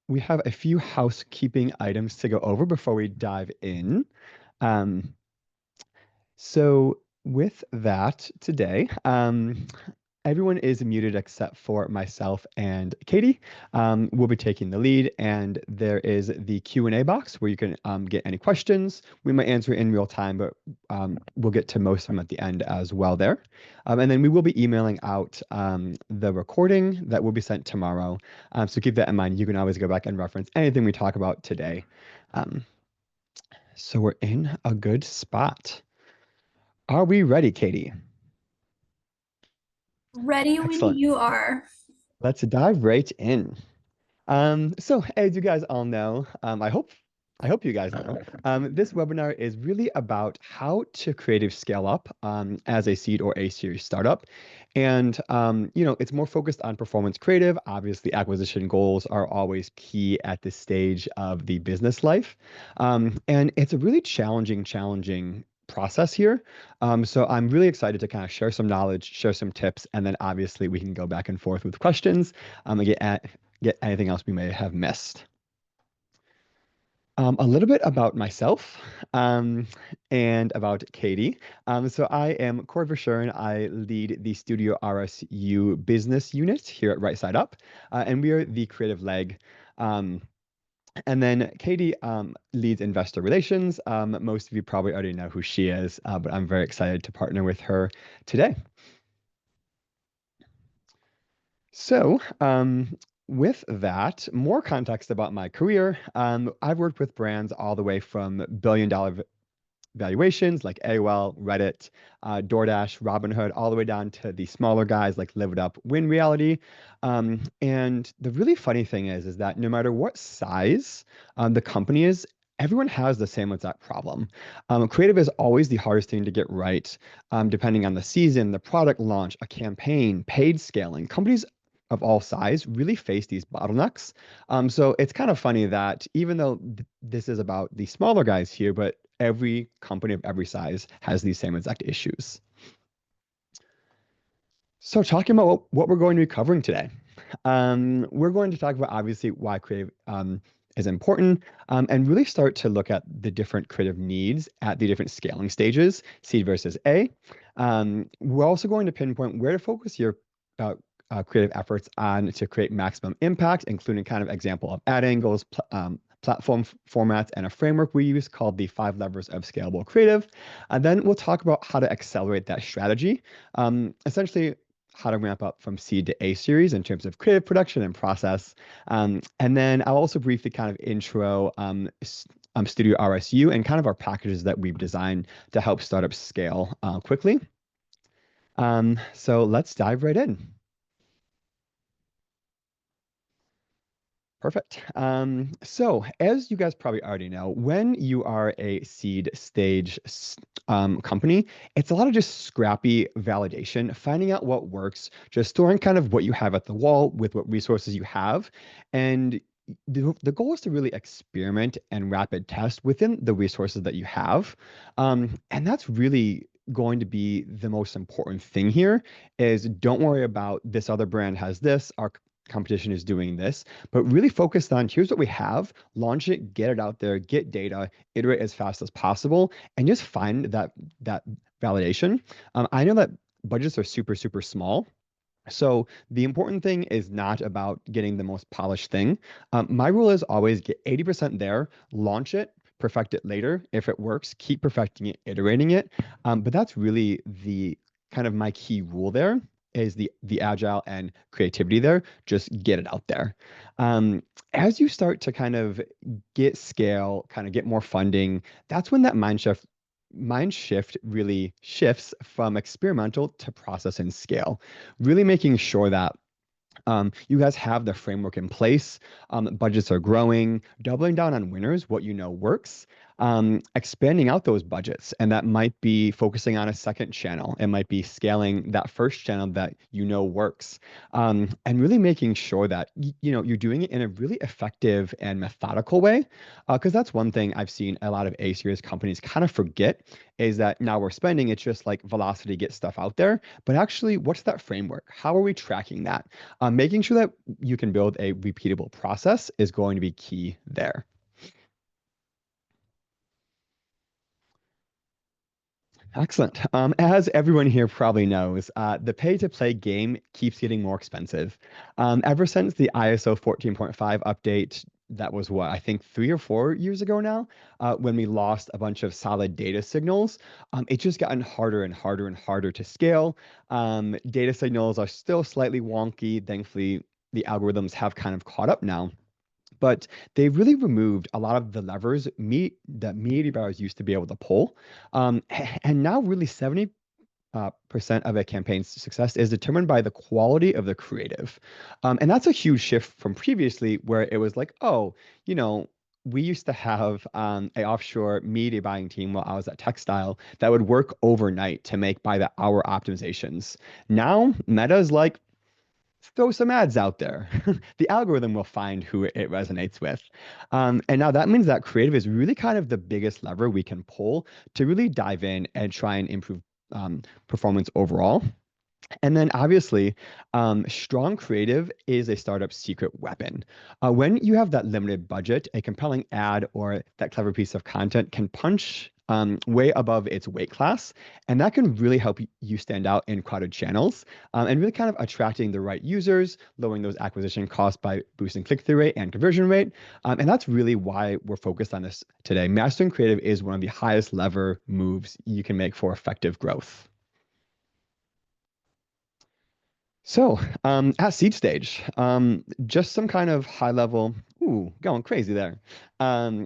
we have a few housekeeping items to go over before we dive in. Um, so with that today, everyone is muted except for myself and Katie. We'll be taking the lead, and there is the Q&A box where you can get any questions. We might answer it in real time, but we'll get to most of them at the end as well there. And then we will be emailing out the recording that will be sent tomorrow. So keep that in mind. You can always go back and reference anything we talk about today. Um, so we're in a good spot. Are we ready, Katie? Ready when Excellent. you are. Let's dive right in. So as you guys all know, I hope you guys know, this webinar is really about how to creative scale up as a seed or A series startup. And it's more focused on performance creative. Obviously, acquisition goals are always key at this stage of the business life. And it's a really challenging process here. So I'm really excited to kind of share some knowledge, share some tips, and then obviously we can go back and forth with questions and get anything else we may have missed. A little bit about myself and about Katie. So I am Cory Verschueren. I lead the Studio RSU business unit here at Right Side Up, and we are the creative leg. Um, and then Katie leads investor relations. Most of you probably already know who she is, but I'm very excited to partner with her today. So, with that, more context about my career. I've worked with brands all the way from billion-dollar valuations like AOL, Reddit, DoorDash, Robinhood, all the way down to the smaller guys like Live It Up, Win Reality. And the really funny thing is that no matter what size the company is, everyone has the same exact problem. Creative is always the hardest thing to get right, depending on the season, the product launch, a campaign, paid scaling. Companies of all size really face these bottlenecks. So it's kind of funny that even though this is about the smaller guys here, but every company of every size has these same exact issues. So talking about what we're going to be covering today. We're going to talk about obviously why creative is important and really start to look at the different creative needs at the different scaling stages, seed versus A. We're also going to pinpoint where to focus your creative efforts on to create maximum impact, including kind of example of ad angles, platform formats, and a framework we use called the 5 levers of scalable creative. And then we'll talk about how to accelerate that strategy. Essentially, how to ramp up from seed to A series in terms of creative production and process. And then I'll also briefly kind of intro Studio RSU and kind of our packages that we've designed to help startups scale quickly. So let's dive right in. Perfect. So as you guys probably already know, when you are a seed stage company, it's a lot of just scrappy validation, finding out what works, just storing kind of what you have at the wall with what resources you have. And the goal is to really experiment and rapid test within the resources that you have. And that's really going to be the most important thing here is don't worry about this other brand has this, our competition is doing this, but really focused on here's what we have, launch it, get it out there, get data, iterate as fast as possible, and just find that validation. I know that budgets are super small. So the important thing is not about getting the most polished thing. My rule is always get 80% there, launch it, perfect it later. If it works, keep perfecting it, iterating it. But that's really the kind of my key rule there is the agile and creativity there. Just get it out there. As you start to kind of get scale, kind of get more funding, that's when that mind shift really shifts from experimental to process and scale, really making sure that you guys have the framework in place. Budgets are growing, doubling down on winners, what you know works. expanding out those budgets. And that might be focusing on a second channel. It might be scaling that first channel that you know works. And really making sure that you're doing it in a really effective and methodical way. Because that's one thing I've seen a lot of A series companies kind of forget is that now we're spending, it's just like velocity, get stuff out there. But actually, what's that framework? How are we tracking that? Making sure that you can build a repeatable process is going to be key there. Excellent. As everyone here probably knows, the pay-to-play game keeps getting more expensive. Ever since the ISO 14.5 update, that was what, I think 3 or 4 years ago now, when we lost a bunch of solid data signals, it's just gotten harder and harder and harder to scale. Data signals are still slightly wonky. Thankfully, the algorithms have kind of caught up now. But they've really removed a lot of the levers that media buyers used to be able to pull. And now really 70 percent of a campaign's success is determined by the quality of the creative. And that's a huge shift from previously where it was like, oh, you know, we used to have a offshore media buying team while I was at Textile that would work overnight to make by the hour optimizations. Now Meta's like, throw some ads out there. The algorithm will find who it resonates with. And now that means that creative is really kind of the biggest lever we can pull to really dive in and try and improve performance overall. And then obviously, strong creative is a startup secret weapon. When you have that limited budget, a compelling ad or that clever piece of content can punch way above its weight class. And that can really help you stand out in crowded channels and really kind of attracting the right users, lowering those acquisition costs by boosting click-through rate and conversion rate. And that's really why we're focused on this today. Mastering creative is one of the highest lever moves you can make for effective growth. So, at seed stage, just some kind of high level, ooh, going crazy there.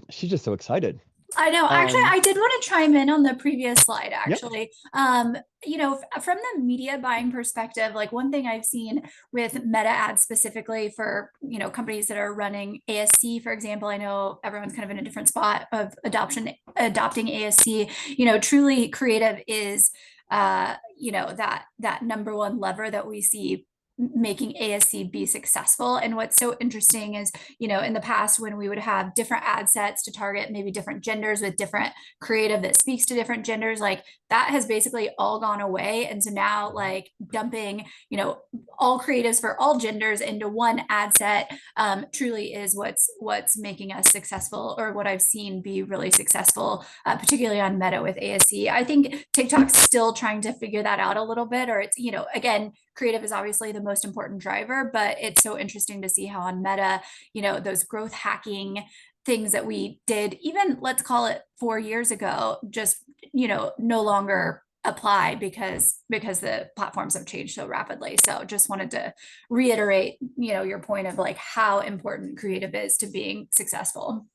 She's just so excited. I know. Actually, Um, I did want to chime in on the previous slide, yep. actually. From the media buying perspective, like one thing I've seen with meta ads specifically for, companies that are running ASC, for example, I know everyone's kind of in a different spot of adopting ASC. Truly creative is that number one lever that we see making ASC be successful. And what's so interesting is, in the past when we would have different ad sets to target maybe different genders with different creative that speaks to different genders, like that has basically all gone away. And so now like dumping, all creatives for all genders into one ad set truly is what's making us successful, or what I've seen be really successful, particularly on Meta with ASC. I think TikTok's still trying to figure that out a little bit, or it's, again, creative is obviously the most important driver, but it's so interesting to see how on Meta, those growth hacking things that we did, even let's call it 4 years ago, just, no longer apply because the platforms have changed so rapidly. So just wanted to reiterate, your point of like how important creative is to being successful.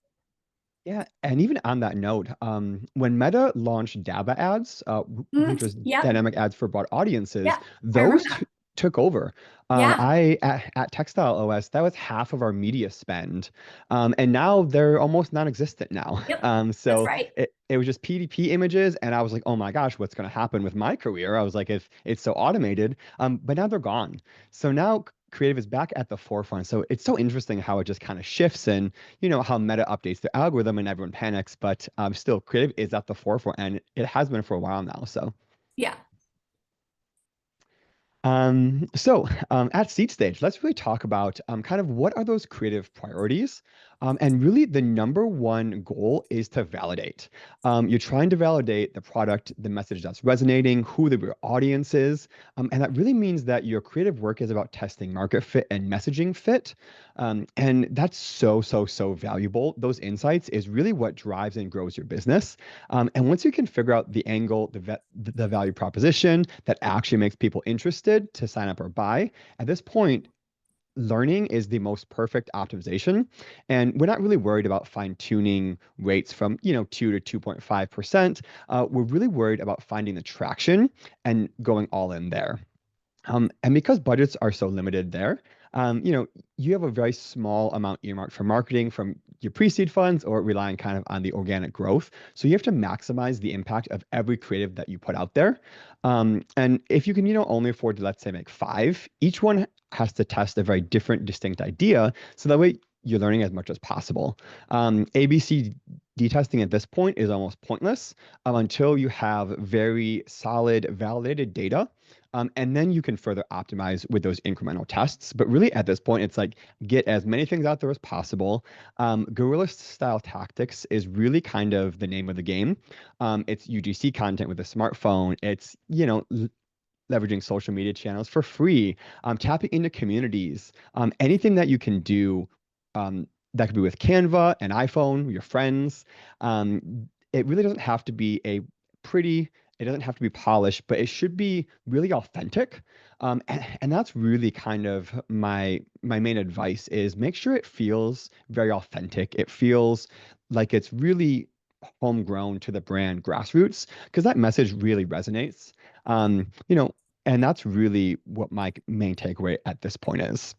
Yeah, and even on that note, when Meta launched DABA ads, which was Yep. dynamic ads for broad audiences, Yeah. I remember those that. took over. Yeah. At Textile OS, that was half of our media spend, and now they're almost non-existent now. Yep. That's So right. it was just PDP images, and I was like, oh my gosh, what's going to happen with my career? I was like, if it's so automated, but now they're gone. So now creative is back at the forefront. So it's so interesting how it just kind of shifts and how Meta updates the algorithm and everyone panics, but still creative is at the forefront and it has been for a while now. So Yeah. at seed stage, let's really talk about kind of what are those creative priorities. And really, the number one goal is to validate. You're trying to validate the product, the message that's resonating, who the real audience is. And that really means that your creative work is about testing market fit and messaging fit. And that's so, so, so valuable. Those insights is really what drives and grows your business. And once you can figure out the angle, the value proposition that actually makes people interested to sign up or buy, at this point, learning is the most perfect optimization. And we're not really worried about fine tuning rates from, 2 to 2.5%. We're really worried about finding the traction and going all in there. And because budgets are so limited there, you have a very small amount earmarked for marketing from your pre-seed funds or relying kind of on the organic growth. So you have to maximize the impact of every creative that you put out there. And if you can, only afford to, let's say, make five, each one has to test a very different, distinct idea. So that way you're learning as much as possible. ABC testing at this point is almost pointless until you have very solid, validated data. And then you can further optimize with those incremental tests. But really, at this point, it's like get as many things out there as possible. Guerrilla style tactics is really kind of the name of the game. It's UGC content with a smartphone. It's, leveraging social media channels for free, tapping into communities, anything that you can do that could be with Canva, an iPhone, your friends. It really doesn't have to be pretty, it doesn't have to be polished, but it should be really authentic. And that's really kind of my main advice is make sure it feels very authentic. It feels like it's really homegrown to the brand grassroots, because that message really resonates. Um, you know, and that's really what my main takeaway at this point is.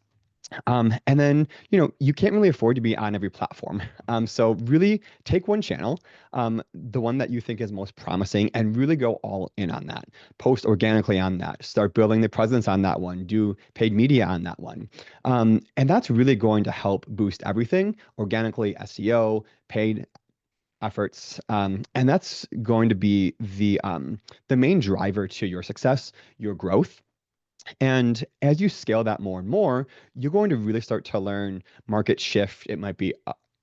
And then, you can't really afford to be on every platform. So really take one channel, the one that you think is most promising, and really go all in on that. Post organically on that. Start building the presence on that one. Do paid media on that one. And that's really going to help boost everything organically, SEO, paid efforts. And that's going to be the main driver to your success, your growth. And as you scale that more and more, you're going to really start to learn market shift. It might be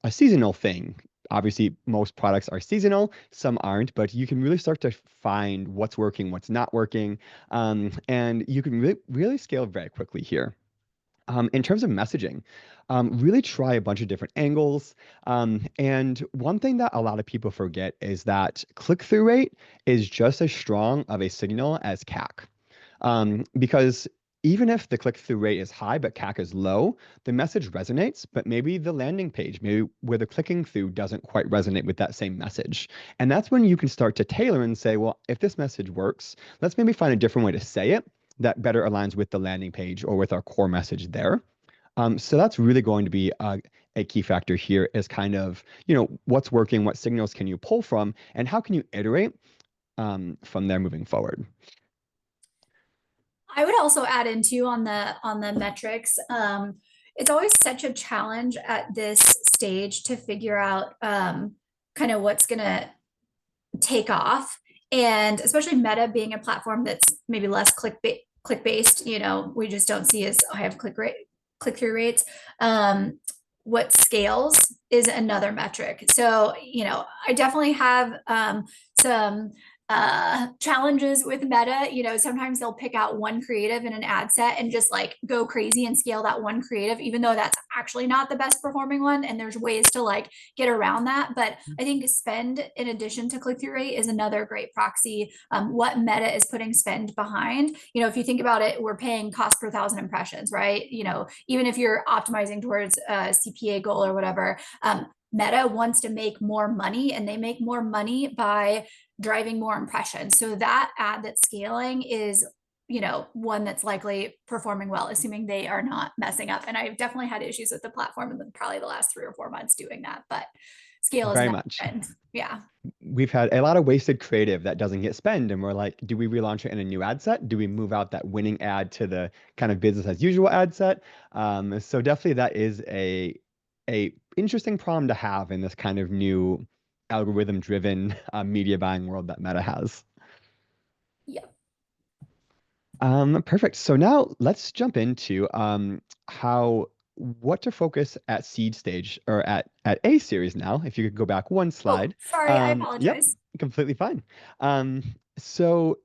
a seasonal thing. Obviously, most products are seasonal, some aren't, but you can really start to find what's working, what's not working. And you can really scale very quickly here. In terms of messaging, really try a bunch of different angles. And one thing that a lot of people forget is that click-through rate is just as strong of a signal as CAC. Because even if the click-through rate is high but CAC is low, the message resonates, but maybe the landing page, maybe where the clicking through doesn't quite resonate with that same message. And that's when you can start to tailor and say, well, if this message works, let's maybe find a different way to say it that better aligns with the landing page or with our core message there. So that's really going to be a key factor here is kind of, what's working, what signals can you pull from, and how can you iterate from there moving forward. I would also add in too on the metrics. It's always such a challenge at this stage to figure out kind of what's gonna take off, and especially Meta being a platform that's maybe less click based. We just don't see as high of click through rates. What scales is another metric. So I definitely have some challenges with Meta. Sometimes they'll pick out one creative in an ad set and just like go crazy and scale that one creative, even though that's actually not the best performing one. And there's ways to like get around that. But I think spend in addition to click-through rate is another great proxy. What Meta is putting spend behind. If you think about it, we're paying cost per thousand impressions, right? Even if you're optimizing towards a CPA goal or whatever, Meta wants to make more money, and they make more money by driving more impressions. So that ad that's scaling is, one that's likely performing well, assuming they are not messing up. And I've definitely had issues with the platform in probably the last 3 or 4 months doing that, but scale is Very never much. end. Yeah. We've had a lot of wasted creative that doesn't get spent, and we're like, do we relaunch it in a new ad set? Do we move out that winning ad to the kind of business as usual ad set? So definitely that is a interesting problem to have in this kind of new algorithm-driven media buying world that Meta has. Yeah. Perfect. So now let's jump into what to focus at seed stage or at A series now. If you could go back one Oh, slide. sorry. I Yep, apologize. completely fine. So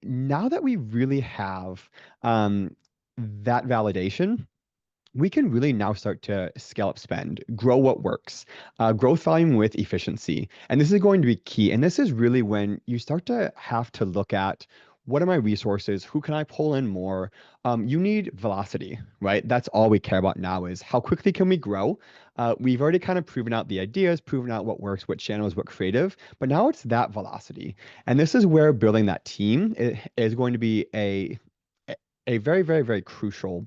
now that we really have that validation, we can really now start to scale up spend, grow what works, growth volume with efficiency. And this is going to be key. And this is really when you start to have to look at what are my resources? Who can I pull in more? You need velocity, right? That's all we care about now is how quickly can we grow? We've already kind of proven out the ideas, proven out what works, what channels, what creative, but now it's that velocity. And this is where building that team is going to be a very, very, very crucial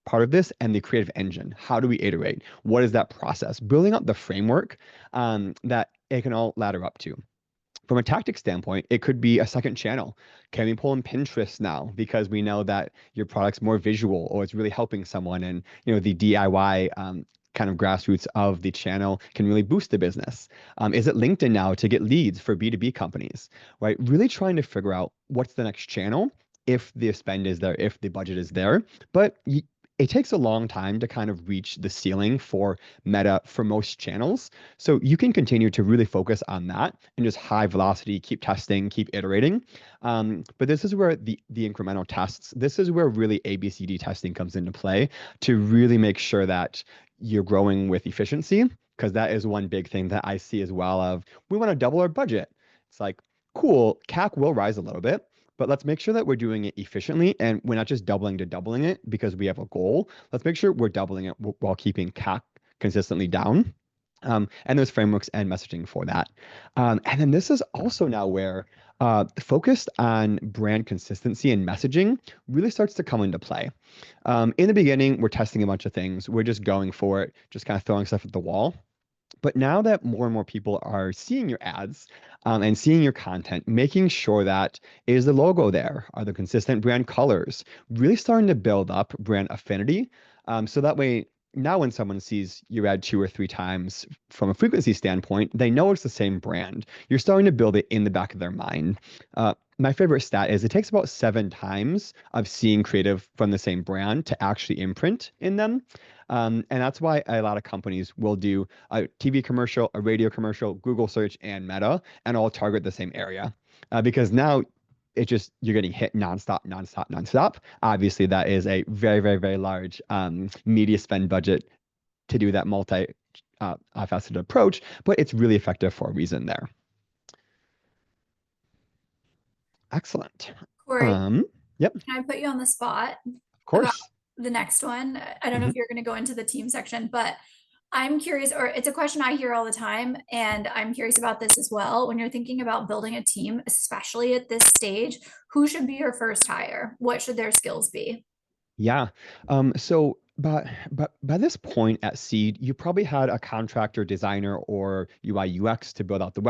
part of this, and the creative engine. How do we iterate? What is that process? Building up the framework that it can all ladder up to. From a tactic standpoint, it could be a second channel. Can we pull in Pinterest now because we know that your product's more visual or it's really helping someone, and the DIY kind of grassroots of the channel can really boost the business? Is it LinkedIn now to get leads for B2B companies, right? Really trying to figure out what's the next channel if the spend is there, if the budget is there. But it takes a long time to kind of reach the ceiling for Meta for most channels. So you can continue to really focus on that and just high velocity, keep testing, keep iterating. But this is where the incremental tests, this is where really ABCD testing comes into play to really make sure that you're growing with efficiency, because that is one big thing that I see as well of we want to double our budget. It's like, cool, CAC will rise a little bit, but let's make sure that we're doing it efficiently and we're not just doubling to doubling it because we have a goal. Let's make sure we're doubling it while keeping CAC consistently down. And there's frameworks and messaging for that. And then this is also now where focused on brand consistency and messaging really starts to come into play. In the beginning, we're testing a bunch of things. We're just going for it, just kind of throwing stuff at the wall. But now that more and more people are seeing your ads and seeing your content, making sure that is the logo there, are the consistent brand colors, really starting to build up brand affinity. So that way, now when someone sees your ad 2 or 3 times from a frequency standpoint, they know it's the same brand. You're starting to build it in the back of their mind. My favorite stat is it takes about 7 times of seeing creative from the same brand to actually imprint in them. And that's why a lot of companies will do a TV commercial, a radio commercial, Google search, and Meta, and all target the same area. Because now it just, you're getting hit nonstop, nonstop, nonstop. Obviously, that is a very, very, very large media spend budget to do that multi-faceted approach, but it's really effective for a reason there. Excellent. Cory, Yep, can I put you on the spot of about course. the next one? I don't know Mhm. if you're going to go into the team section, but I'm curious, or it's a question I hear all the time, and I'm curious about this as well. When you're thinking about building a team, especially at this stage, who should be your first hire? What should their skills be? Yeah. So but by this point at Seed, you probably had a contractor, designer, or UI UX to build out the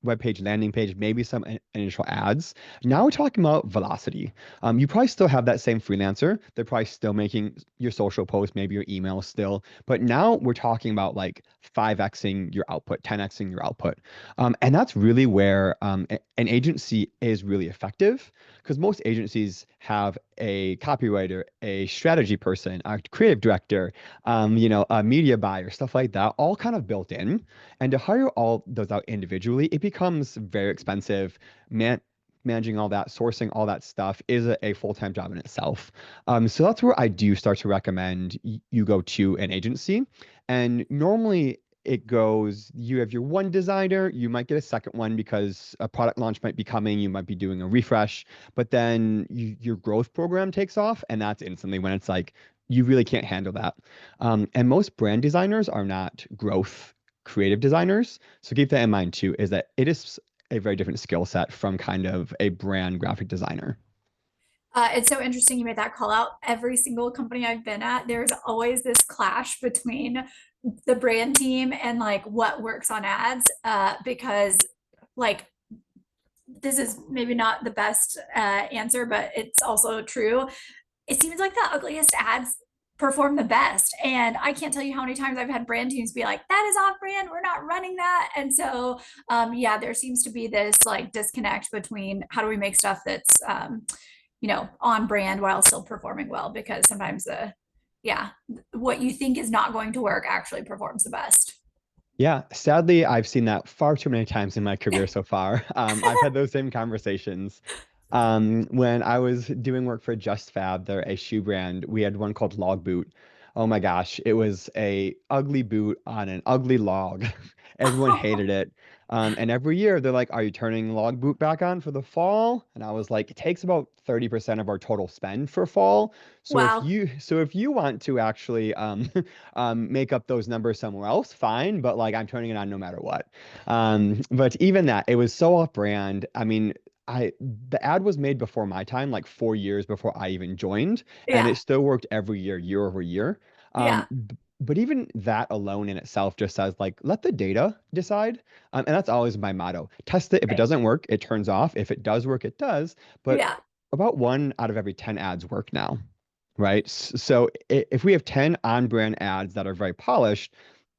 web page, landing page, maybe some initial ads. Now we're talking about velocity. You probably still have that same freelancer. They're probably still making your social posts, maybe your email still. But now we're talking about like 5xing your output, 10xing your output. And that's really where an agency is really effective, because most agencies have a copywriter, a strategy person, a creative director, a media buyer, stuff like that, all kind of built in. And to hire all those out individually, it becomes very expensive. Managing all that, sourcing all that stuff is a full-time job in itself. So that's where I do start to recommend you go to an agency. And normally it goes, you have your one designer, you might get a second one because a product launch might be coming, you might be doing a refresh, but then your growth program takes off, and that's instantly when it's like, you really can't handle that. And most brand designers are not growth creative designers. So keep that in mind too, is that it is a very different skill set from kind of a brand graphic designer. It's so interesting you made that call out. Every single company I've been at, there's always this clash between the brand team and like what works on ads, because like this is maybe not the best answer, but it's also true. It seems like the ugliest ads perform the best. And I can't tell you how many times I've had brand teams be like, that is off brand, we're not running that. And so, yeah, there seems to be this like disconnect between how do we make stuff that's, on brand while still performing well, because sometimes yeah, what you think is not going to work actually performs the best. Yeah, sadly, I've seen that far too many times in my career so far. I've had those same conversations. When I was doing work for Just Fab, they're a shoe brand, we had one called Log Boot. Oh my gosh, it was a ugly boot on an ugly log. Everyone hated it. And every year they're like, "Are you turning Log Boot back on for the fall?" And I was like, "It takes about 30% of our total spend for fall. Wow. So if you want to actually make up those numbers somewhere else, fine. But like, I'm turning it on no matter what." But even that, it was so off brand. I mean, the ad was made before my time, like 4 years before I even joined, and Yeah. it still worked every year, year over year. Yeah. But even that alone in itself just says like let the data decide, and that's always my motto. Test it. If it Right. doesn't work, it turns off. If it does work, it does. But Yeah. about one out of every 10 ads work now, right? So if we have 10 on-brand ads that are very polished,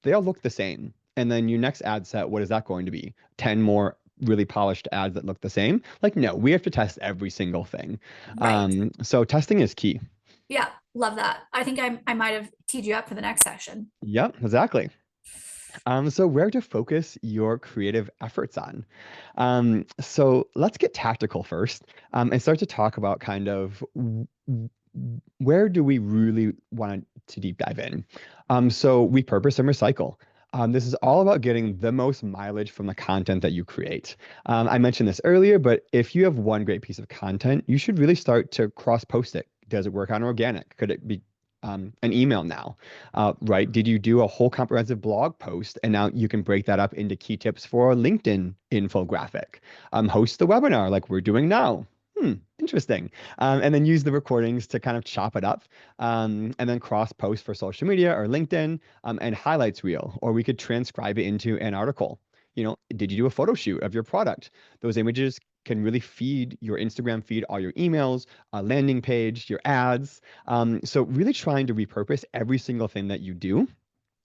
they all look the same. And then your next ad set, what is that going to be? 10 more really polished ads that look the same? Like, no, we have to test every single thing. Right. So testing is key. Yeah. Love that. I think I might have teed you up for the next section. Yep, exactly. So where to focus your creative efforts on? So let's get tactical first, and start to talk about kind of where do we really want to deep dive in? So repurpose and recycle. This is all about getting the most mileage from the content that you create. I mentioned this earlier, but if you have one great piece of content, you should really start to cross-post it. Does it work on organic? Could it be an email now? Right? Did you do a whole comprehensive blog post and now you can break that up into key tips for a LinkedIn infographic? Host the webinar like we're doing now. Interesting. And then use the recordings to kind of chop it up, and then cross post for social media or LinkedIn, and highlights reel, or we could transcribe it into an article. Did you do a photo shoot of your product? Those images can really feed your Instagram feed, all your emails, a landing page, your ads. So really trying to repurpose every single thing that you do.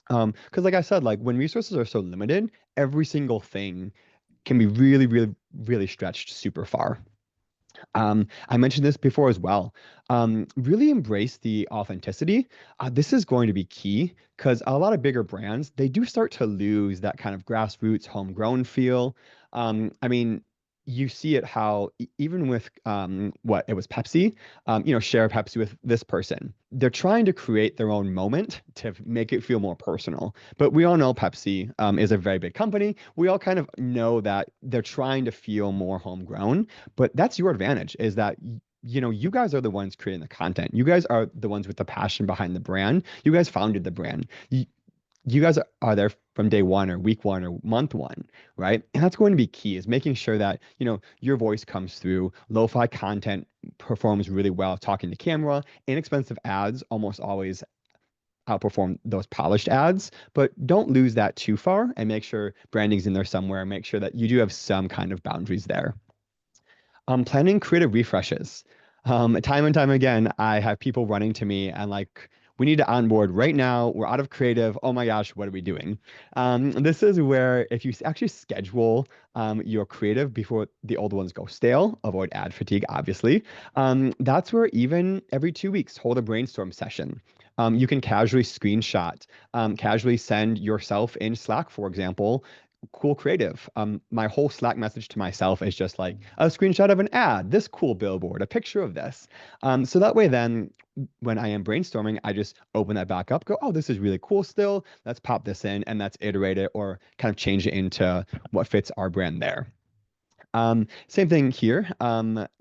Because like I said, like when resources are so limited, every single thing can be really, really, really stretched super far. I mentioned this before as well. Really embrace the authenticity. This is going to be key because a lot of bigger brands, they do start to lose that kind of grassroots, homegrown feel. I mean, you see it how even with what it was Pepsi, share Pepsi with this person. They're trying to create their own moment to make it feel more personal. But we all know Pepsi is a very big company. We all kind of know that they're trying to feel more homegrown, but that's your advantage is that you guys are the ones creating the content. You guys are the ones with the passion behind the brand. You guys founded the brand. You guys are there from day one or week one or month one, right? And that's going to be key is making sure that, your voice comes through. Lo-fi content performs really well talking to camera. Inexpensive ads almost always outperform those polished ads, but don't lose that too far and make sure branding's in there somewhere. Make sure that you do have some kind of boundaries there. Planning creative refreshes. Time and time again, I have people running to me and like, we need to onboard right now. We're out of creative. Oh my gosh, what are we doing? This is where if you actually schedule your creative before the old ones go stale, avoid ad fatigue, obviously. That's where even every 2 weeks, hold a brainstorm session. You can casually screenshot, casually send yourself in Slack, for example, cool creative. My whole Slack message to myself is just like a screenshot of an ad, this cool billboard, a picture of this. So that way, then when I am brainstorming, I just open that back up, go, oh, this is really cool still. Let's pop this in and let's iterate it or kind of change it into what fits our brand there. Same thing here.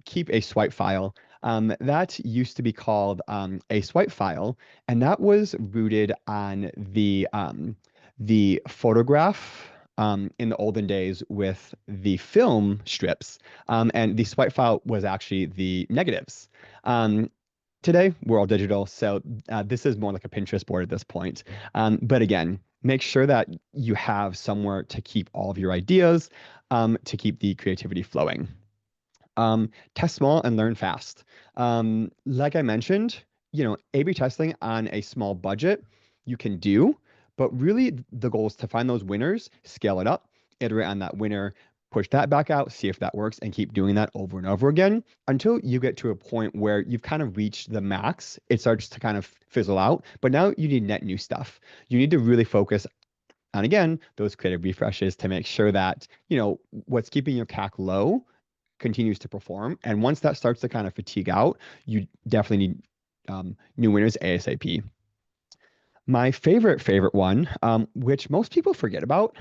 Keep a swipe file. That used to be called a swipe file, and that was rooted on the photograph in the olden days with the film strips. And the swipe file was actually the negatives. Um, Today, we're all digital, so this is more like a Pinterest board at this point. But again, make sure that you have somewhere to keep all of your ideas, to keep the creativity flowing. Test small and learn fast. Like I mentioned, A/B testing on a small budget you can do, but really the goal is to find those winners, scale it up, iterate on that winner, push that back out, see if that works, and keep doing that over and over again until you get to a point where you've kind of reached the max. It starts to kind of fizzle out, but now you need net new stuff. You need to really focus on, again, those creative refreshes to make sure that, what's keeping your CAC low continues to perform. And once that starts to kind of fatigue out, you definitely need new winners ASAP. My favorite one, which most people forget about,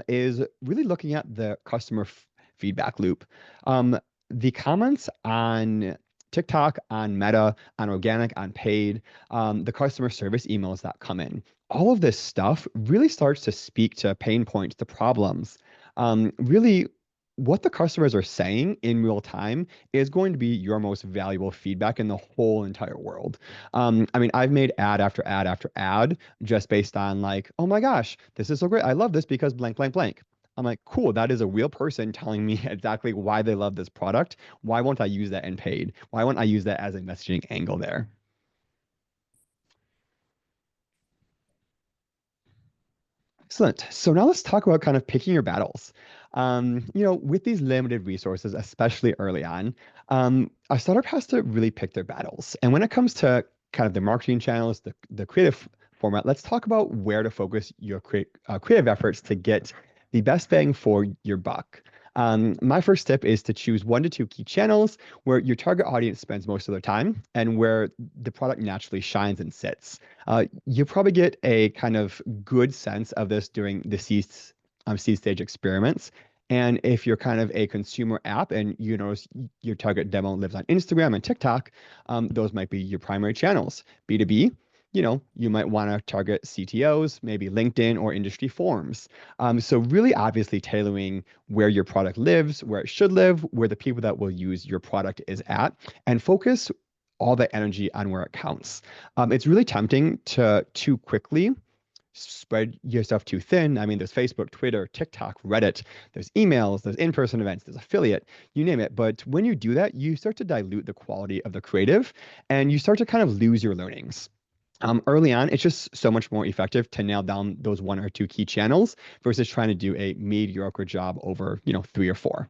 is really looking at the customer feedback loop. The comments on TikTok, on Meta, on organic, on paid, the customer service emails that come in, all of this stuff really starts to speak to pain points, to problems. Really what the customers are saying in real time is going to be your most valuable feedback in the whole entire world. I mean, I've made ad after ad after ad just based on like, oh my gosh, this is so great. I love this because blank, blank, blank. I'm like, cool, that is a real person telling me exactly why they love this product. Why won't I use that in paid? Why won't I use that as a messaging angle there? Excellent. So now let's talk about kind of picking your battles. With these limited resources, especially early on, a startup has to really pick their battles. And when it comes to kind of the marketing channels, the creative format, let's talk about where to focus your creative efforts to get the best bang for your buck. My first tip is to choose 1 to 2 key channels where your target audience spends most of their time and where the product naturally shines and sits. You probably get a kind of good sense of this during the seed stage experiments. And if you're kind of a consumer app and you notice your target demo lives on Instagram and TikTok, those might be your primary channels. B2B, you might want to target CTOs, maybe LinkedIn or industry forums. So really obviously tailoring where your product lives, where it should live, where the people that will use your product is at, and focus all the energy on where it counts. It's really tempting to too quickly spread your stuff too thin. I mean, there's Facebook, Twitter, TikTok, Reddit, there's emails, there's in-person events, there's affiliate, you name it. But when you do that, you start to dilute the quality of the creative and you start to kind of lose your learnings. Early on, it's just so much more effective to nail down those 1 or 2 key channels versus trying to do a mediocre job over, 3 or 4.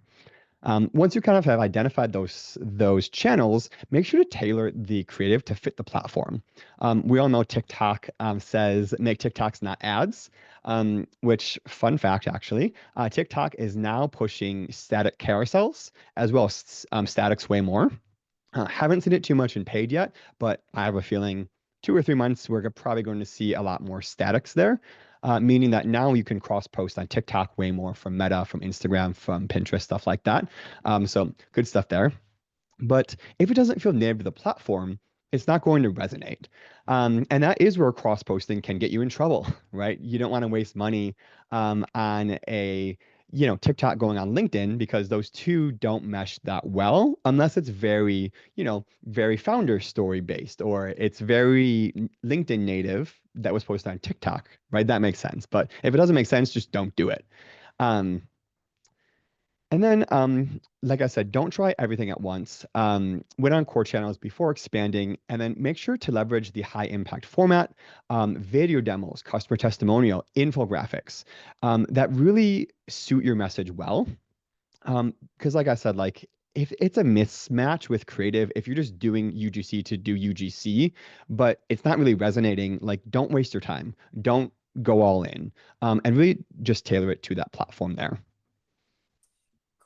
Once you kind of have identified those channels, make sure to tailor the creative to fit the platform. We all know TikTok says make TikToks not ads, which fun fact actually, TikTok is now pushing static carousels as well as statics way more. Haven't seen it too much in paid yet, but I have a feeling 2 or 3 months, we're probably going to see a lot more statics there, meaning that now you can cross post on TikTok way more from Meta, from Instagram, from Pinterest, stuff like that. So good stuff there. But if it doesn't feel native to the platform, it's not going to resonate. And that is where cross posting can get you in trouble, right? You don't want to waste money on a TikTok going on LinkedIn because those two don't mesh that well unless it's very, very founder story based or it's very LinkedIn native that was posted on TikTok, right? That makes sense. But if it doesn't make sense, just don't do it. Um, and then, like I said, don't try everything at once. Win on core channels before expanding, and then make sure to leverage the high impact format, video demos, customer testimonial, infographics that really suit your message well. Because, like I said, like if it's a mismatch with creative, if you're just doing UGC to do UGC, but it's not really resonating, like don't waste your time. Don't go all in, and really just tailor it to that platform there.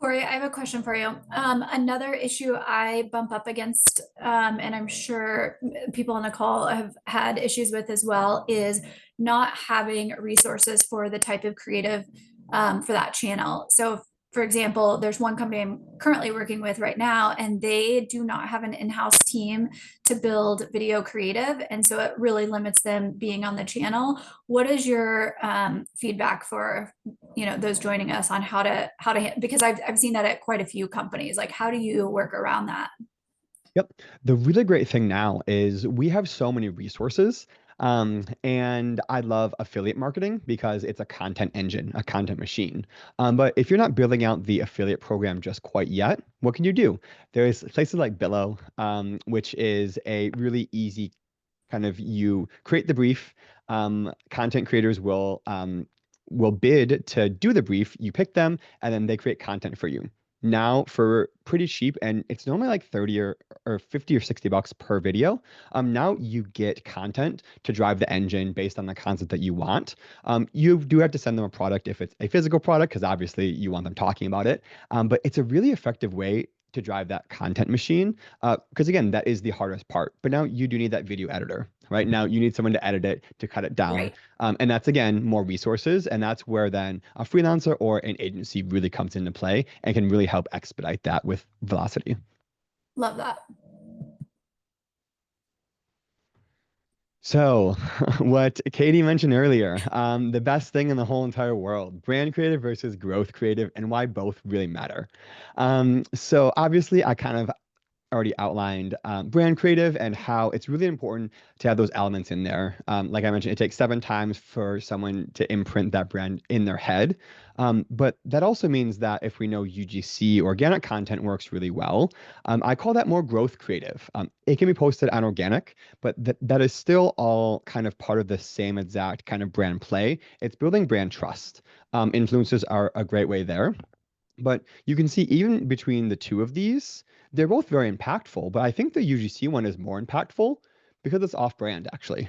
Cory, I have a question for you. Another issue I bump up against, and I'm sure people on the call have had issues with as well, is not having resources for the type of creative for that channel. So, for example, there's one company I'm currently working with right now, and they do not have an in-house team to build video creative, and so it really limits them being on the channel. What is your feedback for those joining us on how to because I've seen that at quite a few companies. Like, how do you work around that? Yep. The really great thing now is we have so many resources. And I love affiliate marketing because it's a content engine, a content machine. But if you're not building out the affiliate program just quite yet, what can you do? There's places like Billo, which is a really easy kind of you create the brief. Content creators will bid to do the brief. You pick them, and then they create content for you. Now for pretty cheap, and it's normally like 30 or 50 or $60 per video. Now you get content to drive the engine based on the concept that you want. You do have to send them a product if it's a physical product, because obviously you want them talking about it. But it's a really effective way to drive that content machine. Because again, that is the hardest part. But now you do need that video editor, right? Now you need someone to edit it, to cut it down. Right. And that's again more resources. And that's where then a freelancer or an agency really comes into play and can really help expedite that with velocity. Love that. So, what Katie mentioned earlier, the best thing in the whole entire world, brand creative versus growth creative, and why both really matter. So obviously, I kind of already outlined brand creative and how it's really important to have those elements in there. Like I mentioned, it takes 7 times for someone to imprint that brand in their head. But that also means that if we know UGC organic content works really well, I call that more growth creative. It can be posted on organic, but that is still all kind of part of the same exact kind of brand play. It's building brand trust. Influencers are a great way there. But you can see even between the two of these, they're both very impactful. But I think the UGC one is more impactful because it's off-brand, actually.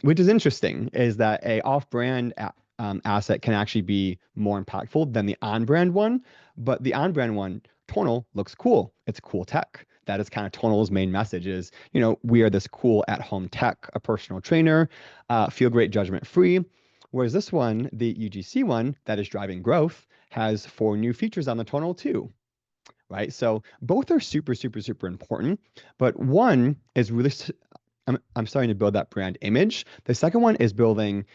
Which is interesting, is that a off-brand asset can actually be more impactful than the on-brand one. But the on-brand one, Tonal, looks cool. It's cool tech. That is kind of Tonal's main message is, we are this cool at-home tech, a personal trainer, feel great, judgment free. Whereas this one, the UGC one that is driving growth, has 4 new features on the tonal too, right? So both are super, super, super important, but one is really, I'm starting to build that brand image. The second one is building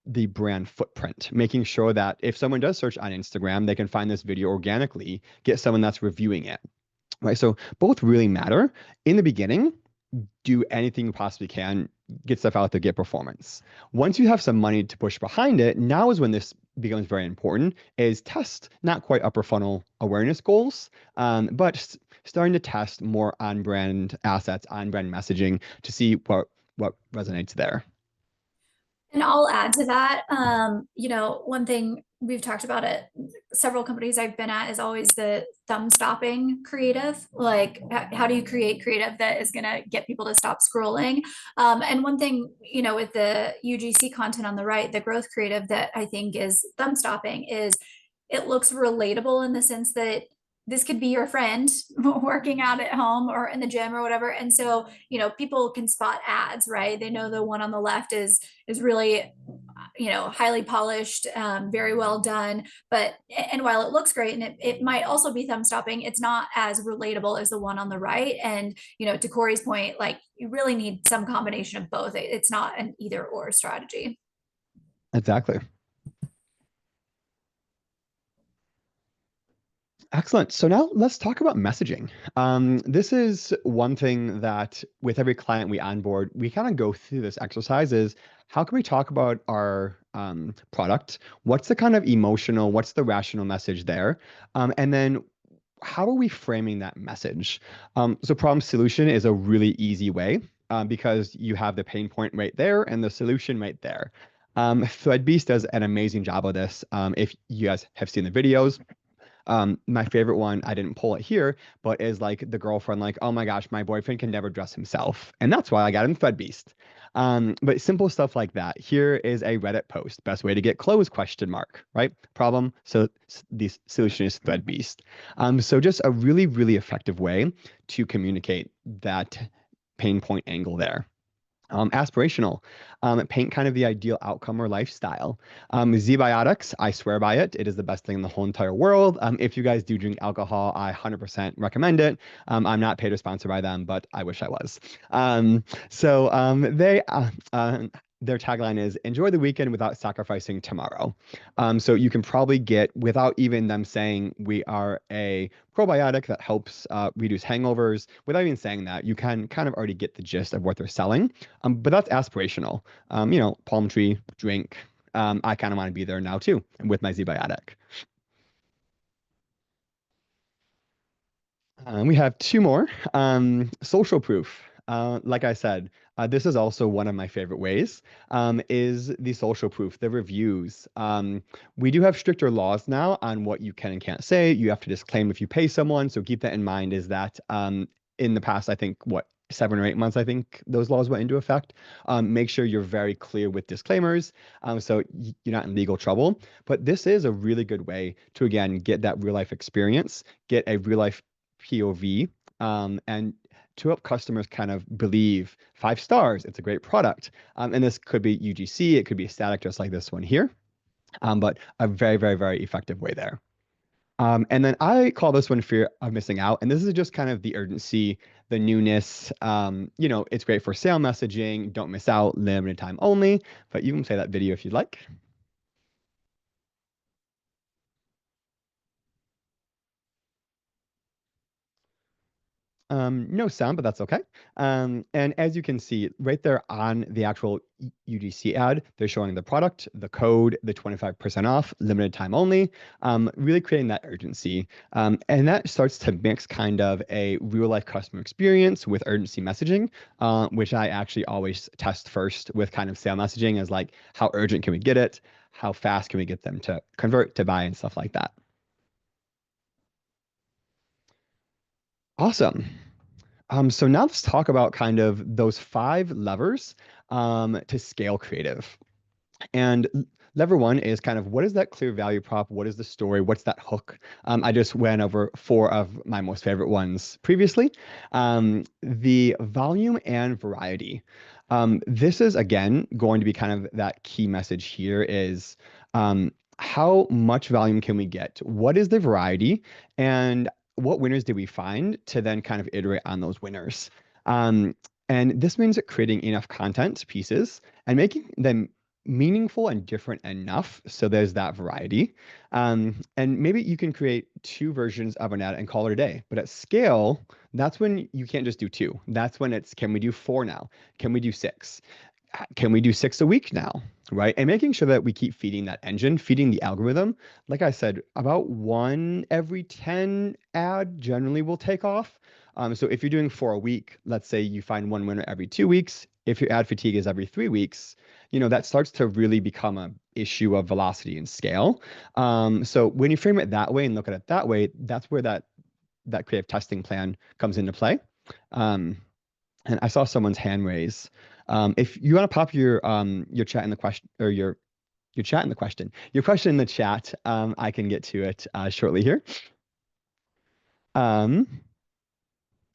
the brand footprint, making sure that if someone does search on Instagram, they can find this video organically, get someone that's reviewing it, right? So both really matter. In the beginning, do anything you possibly can, get stuff out there, get performance. Once you have some money to push behind it, now is when this becomes very important, is test not quite upper funnel awareness goals, but starting to test more on brand assets, on brand messaging to see what resonates there. And I'll add to that. One thing we've talked about at several companies I've been at is always the thumb stopping creative. Like, how do you create creative that is going to get people to stop scrolling? And one thing, with the UGC content on the right, the growth creative that I think is thumb stopping is it looks relatable in the sense that this could be your friend working out at home or in the gym or whatever. And so, people can spot ads, right? They know the one on the left is really highly polished, very well done. But and while it looks great and it might also be thumb stopping, it's not as relatable as the one on the right. And to Cory's point, like you really need some combination of both. It's not an either or strategy. Exactly. Excellent. So now let's talk about messaging. This is one thing that with every client we onboard, we kind of go through this exercise is how can we talk about our product? What's the kind of emotional, what's the rational message there? And then how are we framing that message? So problem solution is a really easy way because you have the pain point right there and the solution right there. Threadbeast does an amazing job of this. If you guys have seen the videos, my favorite one, I didn't pull it here, but is like the girlfriend, like, oh my gosh, my boyfriend can never dress himself. And that's why I got him Threadbeast. But simple stuff like that. Here is a Reddit post. Best way to get clothes, question mark, right? Problem. So the solution is Threadbeast. So just a really, really effective way to communicate that pain point angle there. Aspirational, paint kind of the ideal outcome or lifestyle. Zbiotics, I swear by it. It is the best thing in the whole entire world. If you guys do drink alcohol, I 100% recommend it. I'm not paid or sponsored by them, but I wish I was. Their tagline is enjoy the weekend without sacrificing tomorrow. So you can probably get, without even them saying we are a probiotic that helps reduce hangovers, without even saying that, you can kind of already get the gist of what they're selling. But that's aspirational. Palm tree, drink. I kind of want to be there now too with my Zbiotic. We have 2 more. Social proof. Like I said, this is also one of my favorite ways, is the social proof, the reviews. We do have stricter laws now on what you can and can't say. You have to disclaim if you pay someone. So keep that in mind is that in the past, I think, 7 or 8 months, I think those laws went into effect. Make sure you're very clear with disclaimers so you're not in legal trouble. But this is a really good way to, again, get that real life experience, get a real life POV, and to help customers kind of believe 5 stars, it's a great product. And this could be UGC, it could be static, just like this one here, but a very, very, very effective way there. And then I call this one fear of missing out. And this is just kind of the urgency, the newness. It's great for sale messaging. Don't miss out, limited time only. But you can play that video if you'd like. No sound, but that's okay. And as you can see right there on the actual UGC ad, they're showing the product, the code, the 25% off, limited time only, really creating that urgency. And that starts to mix kind of a real life customer experience with urgency messaging, which I actually always test first with kind of sale messaging as like, how urgent can we get it? How fast can we get them to convert to buy and stuff like that? Awesome. So now let's talk about kind of those five levers to scale creative. And lever one is kind of what is that clear value prop? What is the story? What's that hook? I just went over four of my most favorite ones previously. The volume and variety. This is again going to be kind of that key message here is how much volume can we get? What is the variety? And what winners did we find to then kind of iterate on those winners? Um, and this means creating enough content pieces and making them meaningful and different enough so there's that variety. And maybe you can create two versions of an ad and call it a day. But at scale, that's when you can't just do two. That's when it's, can we do four now? Can we do six? Can we do six a week now? Right. And making sure that we keep feeding that engine, feeding the algorithm. Like I said, about one every 10 ad generally will take off. So if you're doing four a week, let's say you find one winner every 2 weeks. If your ad fatigue is every 3 weeks, that starts to really become a issue of velocity and scale. So when you frame it that way and look at it that way, that's where that creative testing plan comes into play. And I saw someone's hand raise. If you want to pop your chat in the question or your chat in the question, your question in the chat, I can get to it shortly here.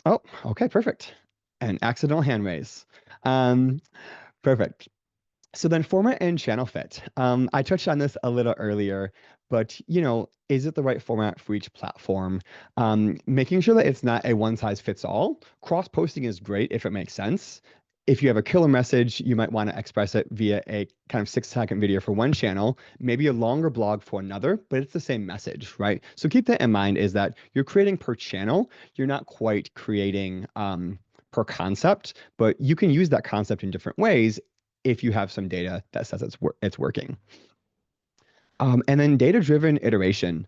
Oh, okay, perfect. An accidental hand raise. Perfect. So then format and channel fit. I touched on this a little earlier, but is it the right format for each platform? Making sure that it's not a one size fits all. Cross posting is great if it makes sense. If you have a killer message, you might want to express it via a kind of 6-second video for one channel, maybe a longer blog for another, but it's the same message, right? So keep that in mind is that you're creating per channel. You're not quite creating per concept, but you can use that concept in different ways if you have some data that says it's working. And then data-driven iteration.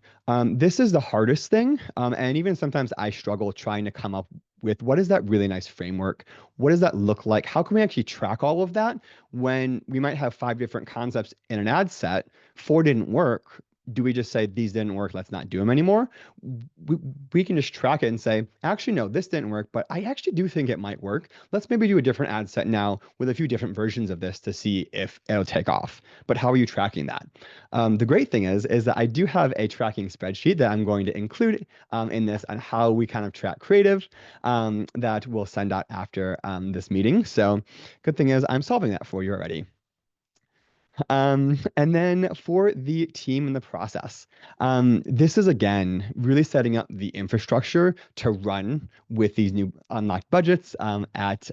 This is the hardest thing. And even sometimes I struggle trying to come up with what is that really nice framework? What does that look like? How can we actually track all of that when we might have 5 different concepts in an ad set, 4 didn't work? Do we just say these didn't work, let's not do them anymore? We can just track it and say, actually, no, this didn't work, but I actually do think it might work. Let's maybe do a different ad set now with a few different versions of this to see if it'll take off. But how are you tracking that? The great thing is that I do have a tracking spreadsheet that I'm going to include in this on how we kind of track creative that we'll send out after this meeting. So good thing is I'm solving that for you already. And then for the team and the process, this is again really setting up the infrastructure to run with these new unlocked budgets at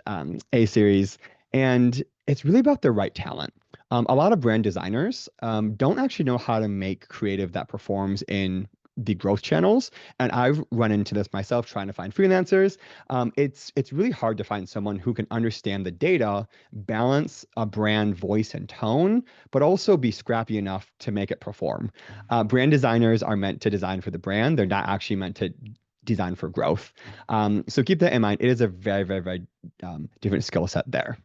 A series. And it's really about the right talent. A lot of brand designers don't actually know how to make creative that performs in the growth channels. And I've run into this myself trying to find freelancers. It's really hard to find someone who can understand the data, balance a brand voice and tone, but also be scrappy enough to make it perform. Brand designers are meant to design for the brand. They're not actually meant to design for growth. So keep that in mind. It is a very, very, very different skill set there.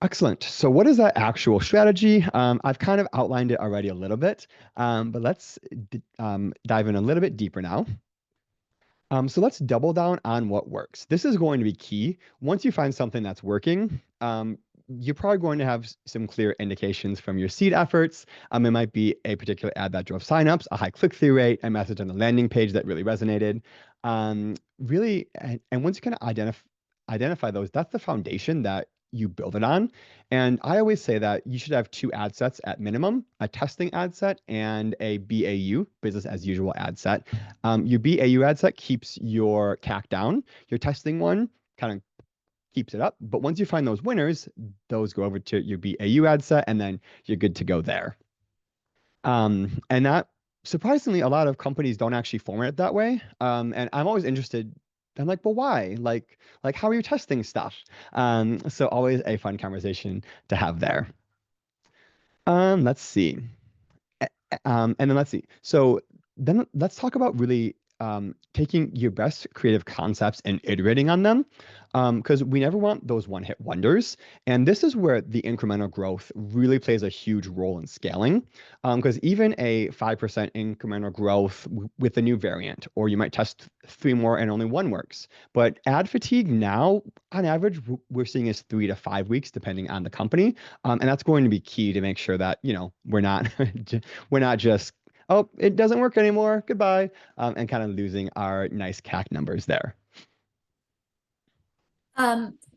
Excellent. So what is that actual strategy? I've kind of outlined it already a little bit, but let's dive in a little bit deeper now. So let's double down on what works. This is going to be key. Once you find something that's working, you're probably going to have some clear indications from your seed efforts. It might be a particular ad that drove signups, a high click-through rate, a message on the landing page that really resonated. Really, and once you kind of identify those, that's the foundation that you build it on. And I always say that you should have two ad sets at minimum, a testing ad set and a BAU, business as usual ad set. Your BAU ad set keeps your CAC down. Your testing one kind of keeps it up. But once you find those winners, those go over to your BAU ad set, and then you're good to go there. And that surprisingly, a lot of companies don't actually format it that way. And I'm always interested. I'm like, well, why? Like, how are you testing stuff? So always a fun conversation to have there. Let's see. And then let's see. So then let's talk about really taking your best creative concepts and iterating on them, because we never want those one-hit wonders. And this is where the incremental growth really plays a huge role in scaling, because even a 5% incremental growth with a new variant, or you might test three more and only one works. But ad fatigue now, on average, we're seeing is 3 to 5 weeks, depending on the company. And that's going to be key to make sure that, we're not we're not just, oh, it doesn't work anymore, goodbye, and kind of losing our nice CAC numbers there.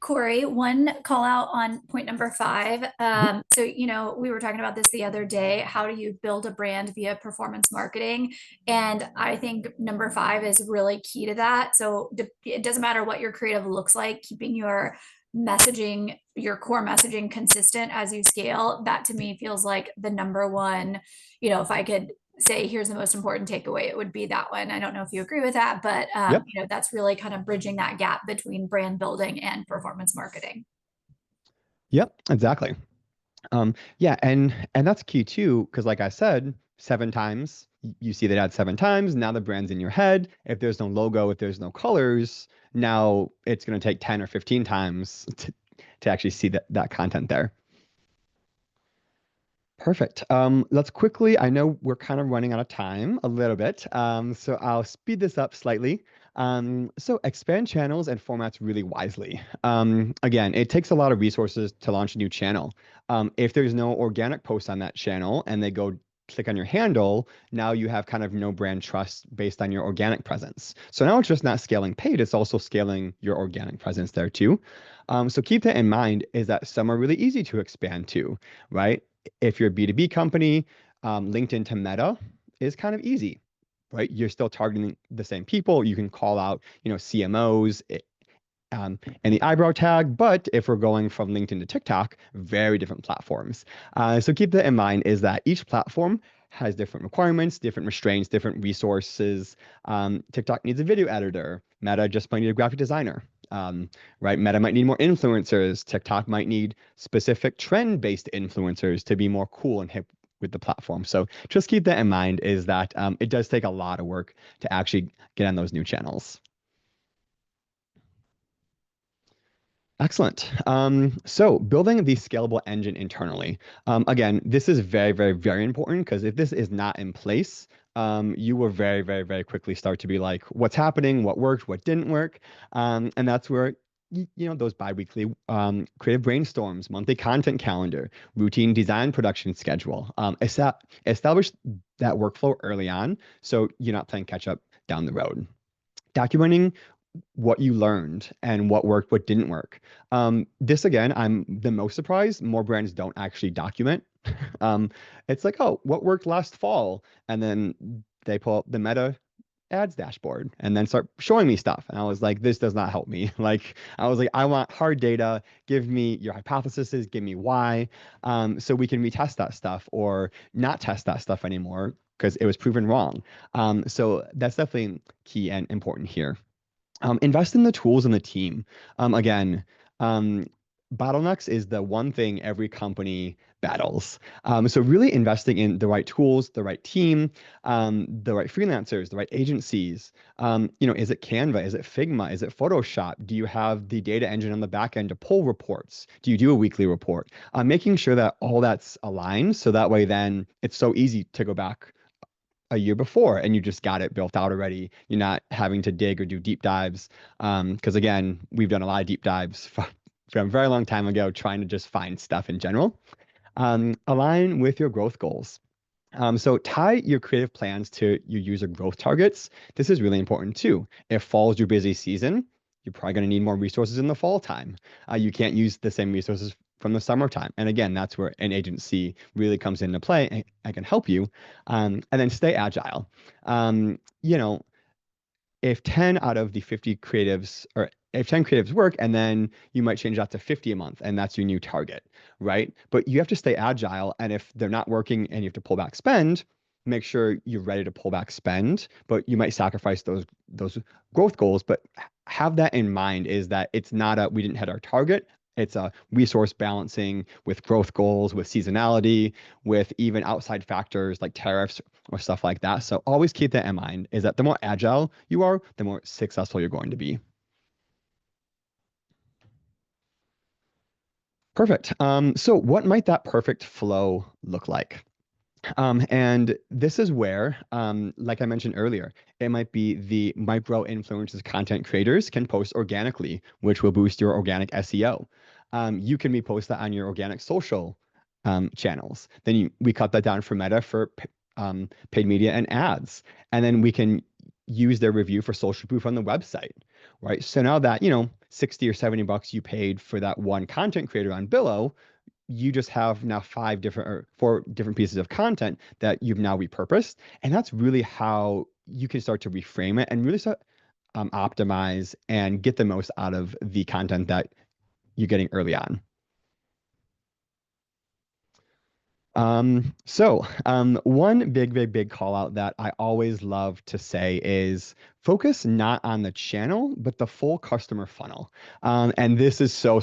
Cory, one call out on point number 5. Mhm. So, we were talking about this the other day. How do you build a brand via performance marketing? And I think number 5 is really key to that. So it doesn't matter what your creative looks like, keeping your messaging, your core messaging consistent as you scale. That to me feels like the number one, if I could say here's the most important takeaway, it would be that one. I don't know if you agree with that, but Yep. that's really kind of bridging that gap between brand building and performance marketing. Yep, exactly. Yeah, and that's key too, because like I said, 7 times you see that ad 7 times. Now the brand's in your head. If there's no logo, if there's no colors, now it's going to take 10 or 15 times to actually see that content there. Perfect. Let's quickly, I know we're kind of running out of time a little bit, so I'll speed this up slightly. So expand channels and formats really wisely. Again, it takes a lot of resources to launch a new channel. If there's no organic post on that channel and they go click on your handle, now you have kind of no brand trust based on your organic presence. So now it's just not scaling paid, it's also scaling your organic presence there too. So keep that in mind, is that some are really easy to expand to, right? If you're a B2B company, LinkedIn to Meta is kind of easy, right? You're still targeting the same people. You can call out, CMOs, and the eyebrow tag. But if we're going from LinkedIn to TikTok, very different platforms. So keep that in mind, is that each platform has different requirements, different restraints, different resources. TikTok needs a video editor. Meta just might need a graphic designer. Right? Meta might need more influencers. TikTok might need specific trend-based influencers to be more cool and hip with the platform. So just keep that in mind, is that it does take a lot of work to actually get on those new channels. Excellent. So building the scalable engine internally. Again, this is very, very, very important, because if this is not in place, you will very, very, very quickly start to be like, what's happening, what worked, what didn't work. And that's where, those biweekly creative brainstorms, monthly content calendar, routine design production schedule, establish that workflow early on so you're not playing catch up down the road. Documenting what you learned and what worked, what didn't work. This again, I'm the most surprised. More brands don't actually document. It's like, oh, what worked last fall? And then they pull up the Meta ads dashboard and then start showing me stuff. And I was like, this does not help me. Like, I was like, I want hard data. Give me your hypotheses, give me why, so we can retest that stuff or not test that stuff anymore because it was proven wrong. So that's definitely key and important here. Invest in the tools and the team. Again, bottlenecks is the one thing every company battles. So really investing in the right tools, the right team, the right freelancers, the right agencies. Is it Canva? Is it Figma? Is it Photoshop? Do you have the data engine on the back end to pull reports? Do you do a weekly report? Making sure that all that's aligned, so that way then it's so easy to go back a year before and you just got it built out already. You're not having to dig or do deep dives. Because again, we've done a lot of deep dives from a very long time ago, trying to just find stuff in general. Align with your growth goals. So tie your creative plans to your user growth targets. This is really important too. If fall's your busy season, you're probably going to need more resources in the fall time. You can't use the same resources from the summertime. And again, that's where an agency really comes into play and can help you. And then stay agile. You know, if 10 out of the 50 creatives or if 10 creatives work, and then you might change that to 50 a month, and that's your new target, right? But you have to stay agile. And if they're not working and you have to pull back spend, make sure you're ready to pull back spend, but you might sacrifice those growth goals. But have that in mind is that it's not a we didn't hit our target. It's a resource balancing with growth goals, with seasonality, with even outside factors like tariffs or stuff like that. So always keep that in mind is that the more agile you are, the more successful you're going to be. Perfect. So what might that perfect flow look like? And this is where, like I mentioned earlier, it might be the micro influencers content creators can post organically, which will boost your organic SEO. You can repost that on your organic social channels. Then we cut that down for Meta for paid media and ads. And then we can use their review for social proof on the website, right? So now that, 60 or 70 bucks you paid for that one content creator on Billo, you just have now 5 different or 4 different pieces of content that you've now repurposed. And that's really how you can start to reframe it and really start optimize and get the most out of the content that you're getting early on. One big call out that I always love to say is focus not on the channel, but the full customer funnel. And this is so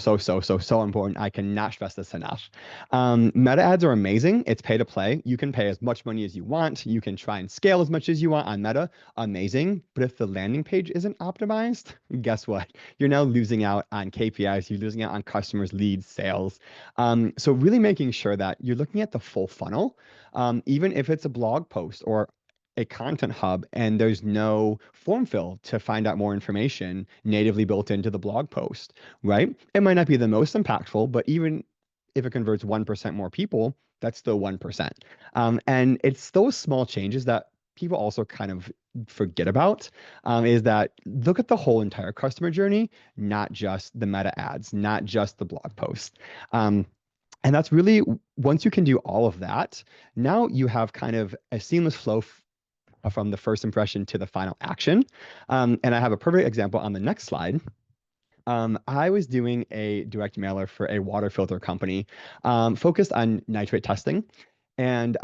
important. I cannot stress this enough. Meta ads are amazing. It's pay to play. You can pay as much money as you want. You can try and scale as much as you want on Meta. Amazing. But if the landing page isn't optimized, guess what? You're now losing out on KPIs. You're losing out on customers, leads, sales. So really making sure that you're looking at the full funnel, even if it's a blog post or a content hub and there's no form fill to find out more information natively built into the blog post, right? It might not be the most impactful, but even if it converts 1% more people, that's still 1%. And it's those small changes that people also kind of forget about, is that look at the whole entire customer journey, not just the meta ads, not just the blog post. And that's really, once you can do all of that, now you have kind of a seamless flow from the first impression to the final action. And I have a perfect example on the next slide. I was doing a direct mailer for a water filter company focused on nitrate testing. And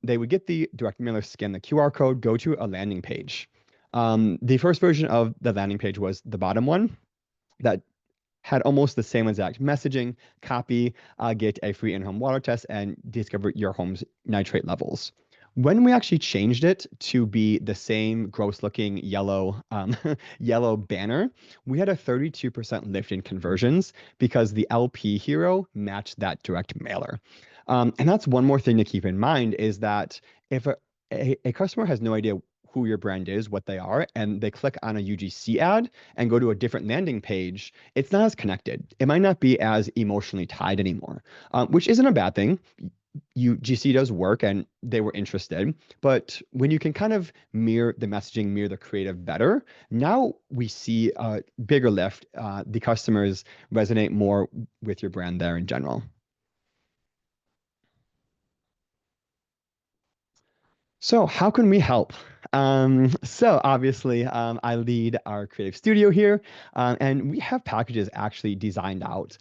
they would get the direct mailer, scan the QR code, go to a landing page. The first version of the landing page was the bottom one that had almost the same exact messaging, copy, get a free in-home water test, and discover your home's nitrate levels. When we actually changed it to be the same gross-looking yellow yellow banner, we had a 32% lift in conversions because the LP hero matched that direct mailer. And that's one more thing to keep in mind is that if a customer has no idea who your brand is, what they are, and they click on a UGC ad and go to a different landing page, it's not as connected. It might not be as emotionally tied anymore, which isn't a bad thing. UGC does work and they were interested, but when you can kind of mirror the messaging, mirror the creative better, now we see a bigger lift. The customers resonate more with your brand there in general. So how can we help? So obviously, I lead our creative studio here, and we have packages actually designed out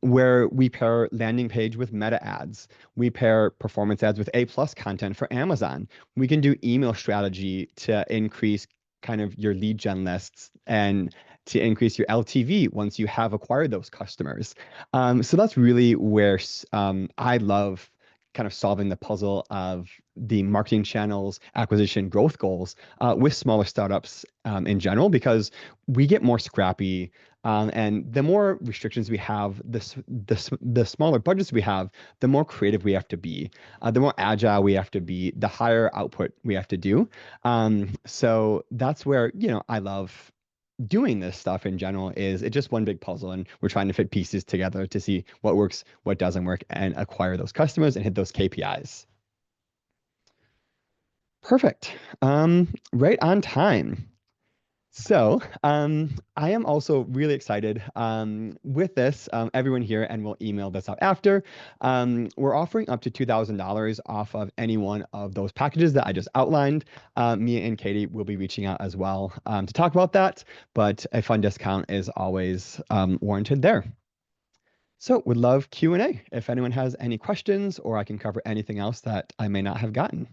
where we pair landing page with meta ads. We pair performance ads with A+ content for Amazon. We can do email strategy to increase kind of your lead gen lists and to increase your LTV once you have acquired those customers. So that's really where I love kind of solving the puzzle of the marketing channels, acquisition, growth goals with smaller startups in general, because we get more scrappy. And the more restrictions we have, the smaller budgets we have, the more creative we have to be, the more agile we have to be, the higher output we have to do. So that's where, I love doing this stuff in general. Is it's just one big puzzle and we're trying to fit pieces together to see what works, what doesn't work, and acquire those customers and hit those KPIs. Perfect. Right on time. So, I am also really excited with this. Everyone here, and we'll email this out after. We're offering up to $2,000 off of any one of those packages that I just outlined. Me and Katie will be reaching out as well to talk about that, but a fun discount is always warranted there. So, would love Q&A if anyone has any questions, or I can cover anything else that I may not have gotten.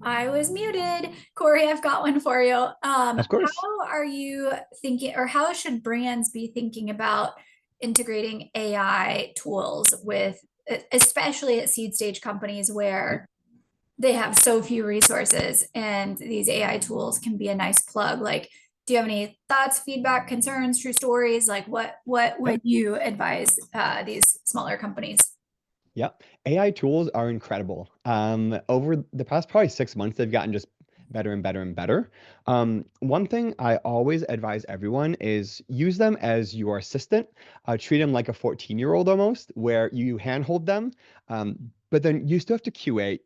I was muted. Cory, I've got one for you. Of course. How are you thinking, or how should brands be thinking about integrating AI tools with, especially at seed stage companies where they have so few resources and these AI tools can be a nice plug? Like, do you have any thoughts, feedback, concerns, true stories? Like, what Yeah. would you advise these smaller companies? Yep. AI tools are incredible. Over the past probably 6 months, they've gotten just better and better and better. One thing I always advise everyone is use them as your assistant. Treat them like a 14-year-old almost, where you handhold them. But then you still have to QA.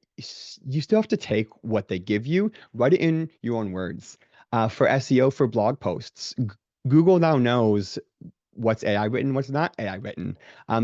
You still have to take what they give you, write it in your own words. For SEO, for blog posts, Google now knows what's AI written, what's not AI written.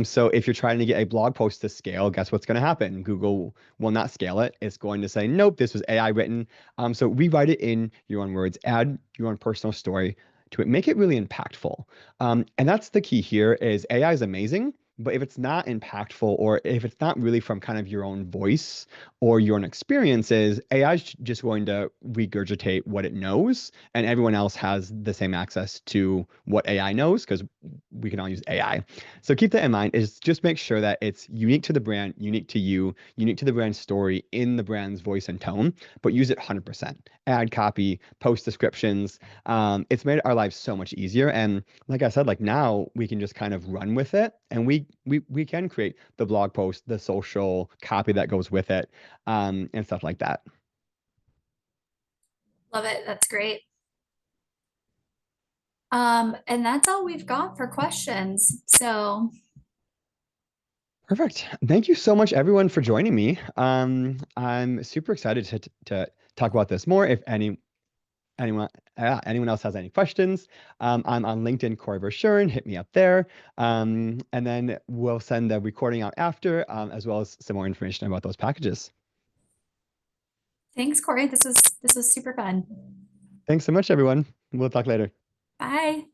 So if you're trying to get a blog post to scale, guess what's going to happen? Google will not scale it. It's going to say, nope, this was AI written. So rewrite it in your own words, add your own personal story to it, make it really impactful. And that's the key here is AI is amazing, but if it's not impactful or if it's not really from kind of your own voice or your own experiences, AI is just going to regurgitate what it knows, and everyone else has the same access to what AI knows because we can all use AI. So keep that in mind is just make sure that it's unique to the brand, unique to you, unique to the brand's story in the brand's voice and tone, but use it 100%. Add copy, post descriptions. It's made our lives so much easier. And like I said, like now we can just kind of run with it and we can create the blog post, the social copy that goes with it, and stuff like that. Love it. That's great. And that's all we've got for questions. So Perfect. Thank you so much, everyone, for joining me. I'm super excited to talk about this more. If anyone anyone else has any questions, I'm on LinkedIn, Cory Verschueren. Hit me up there, and then we'll send the recording out after, as well as some more information about those packages. thanks, Cory. This was super fun. Thanks so much, everyone. We'll talk later. Bye.